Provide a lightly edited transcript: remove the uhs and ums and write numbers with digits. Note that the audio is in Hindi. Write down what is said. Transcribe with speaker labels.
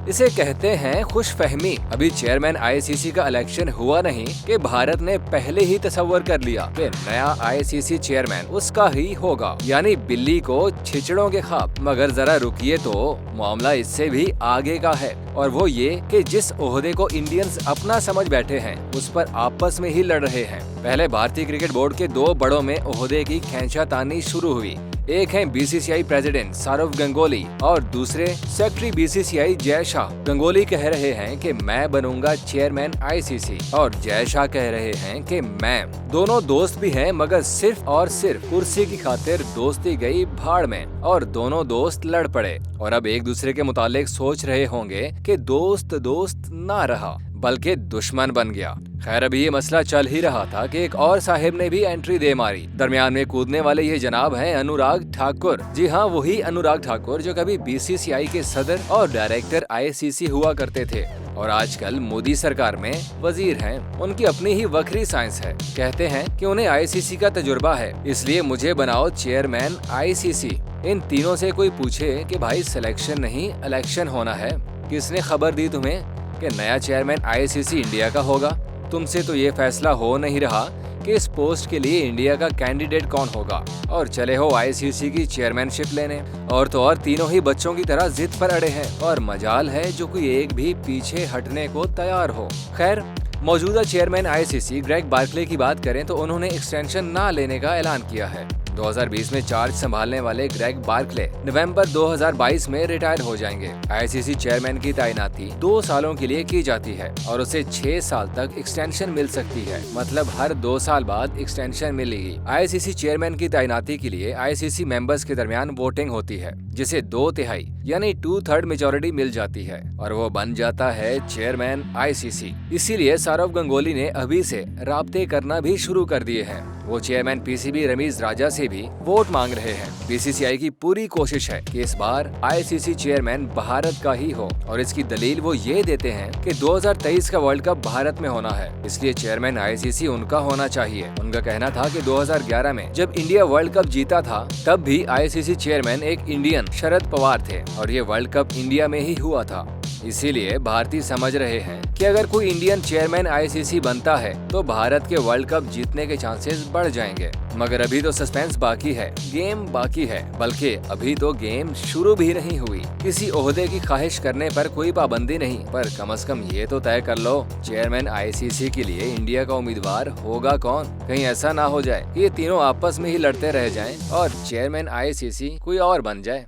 Speaker 1: इसे कहते हैं खुशफहमी। अभी चेयरमैन आईसीसी का इलेक्शन हुआ नहीं कि भारत ने पहले ही तस्वर कर लिया कि नया आईसीसी चेयरमैन उसका ही होगा, यानी बिल्ली को छिचड़ों के ख्वाब। मगर जरा रुकिए तो, मामला इससे भी आगे का है, और वो ये कि जिस ओहदे को इंडियंस अपना समझ बैठे हैं उस पर आपस में ही लड़ रहे हैं। पहले भारतीय क्रिकेट बोर्ड के दो बड़ों में ओहदे की खींचातानी शुरू हुई। एक है बीसीसीआई प्रेसिडेंट सौरव गंगोली और दूसरे सेक्रेटरी बीसीसीआई जय शाह। गंगोली कह रहे हैं कि मैं बनूंगा चेयरमैन आईसीसी और जय शाह कह रहे हैं कि मैं। दोनों दोस्त भी हैं, मगर सिर्फ और सिर्फ कुर्सी की खातिर दोस्ती गई भाड़ में और दोनों दोस्त लड़ पड़े और अब एक दूसरे के मुतालिक सोच रहे होंगे कि दोस्त दोस्त ना रहा बल्कि दुश्मन बन गया। खैर, अभी ये मसला चल ही रहा था कि एक और साहिब ने भी एंट्री दे मारी। दरमियान में कूदने वाले ये जनाब हैं अनुराग ठाकुर। जी हाँ, वही अनुराग ठाकुर जो कभी बीसीसीआई के सदर और डायरेक्टर आईसीसी हुआ करते थे और आजकल मोदी सरकार में वजीर हैं। उनकी अपनी ही वक्री साइंस है। कहते हैं कि उन्हें आईसीसी का तजुर्बा है, इसलिए मुझे बनाओ चेयरमैन आईसीसी। इन तीनों से कोई पूछे कि भाई सिलेक्शन नहीं इलेक्शन होना है, किसने खबर दी तुम्हें कि नया चेयरमैन आईसीसी इंडिया का होगा? तुमसे तो ये फैसला हो नहीं रहा कि इस पोस्ट के लिए इंडिया का कैंडिडेट कौन होगा और चले हो आईसीसी की चेयरमैनशिप लेने। और तो और तीनों ही बच्चों की तरह जिद पर अड़े हैं और मजाल है जो कोई एक भी पीछे हटने को तैयार हो। खैर, मौजूदा चेयरमैन आईसीसी ग्रेग बार्कले की बात करें तो उन्होंने एक्सटेंशन ना लेने का ऐलान किया है। 2020 में चार्ज संभालने वाले ग्रेग बार्कले नवंबर 2022 में रिटायर हो जाएंगे। आईसीसी चेयरमैन की तैनाती 2 सालों के लिए की जाती है और उसे 6 साल तक एक्सटेंशन मिल सकती है, मतलब हर 2 साल बाद एक्सटेंशन मिलेगी। आईसीसी चेयरमैन की तैनाती के लिए आईसीसी मेंबर्स के दरमियान वोटिंग होती है, जिसे 2/3 यानी 2/3 मेजोरिटी मिल जाती है और वो बन जाता है चेयरमैन आईसीसी। इसीलिए सौरव गंगोली ने अभी से राब्ते करना भी शुरू कर दिए हैं। वो चेयरमैन पीसीबी रमीज राजा से भी वोट मांग रहे हैं। बीसीसीआई की पूरी कोशिश है कि इस बार आईसीसी चेयरमैन भारत का ही हो और इसकी दलील वो ये देते हैं कि 2023 का वर्ल्ड कप भारत में होना है, इसलिए चेयरमैन आईसीसी उनका होना चाहिए। उनका कहना था कि 2011 में जब इंडिया वर्ल्ड कप जीता था तब भी आईसीसी चेयरमैन एक इंडियन शरद पवार थे और ये वर्ल्ड कप इंडिया में ही हुआ था। इसीलिए भारतीय समझ रहे हैं कि अगर कोई इंडियन चेयरमैन आईसीसी बनता है तो भारत के वर्ल्ड कप जीतने के चांसेस बढ़ जाएंगे। मगर अभी तो सस्पेंस बाकी है, गेम बाकी है, बल्कि अभी तो गेम शुरू भी नहीं हुई। किसी ओहदे की ख्वाहिश करने पर कोई पाबंदी नहीं, पर कम से कम ये तो तय कर लो चेयरमैन आईसीसी के लिए इंडिया का उम्मीदवार होगा कौन। कहीं ऐसा ना हो जाए कि ये तीनों आपस में ही लड़ते रह जाएं और चेयरमैन आईसीसी कोई और बन जाए।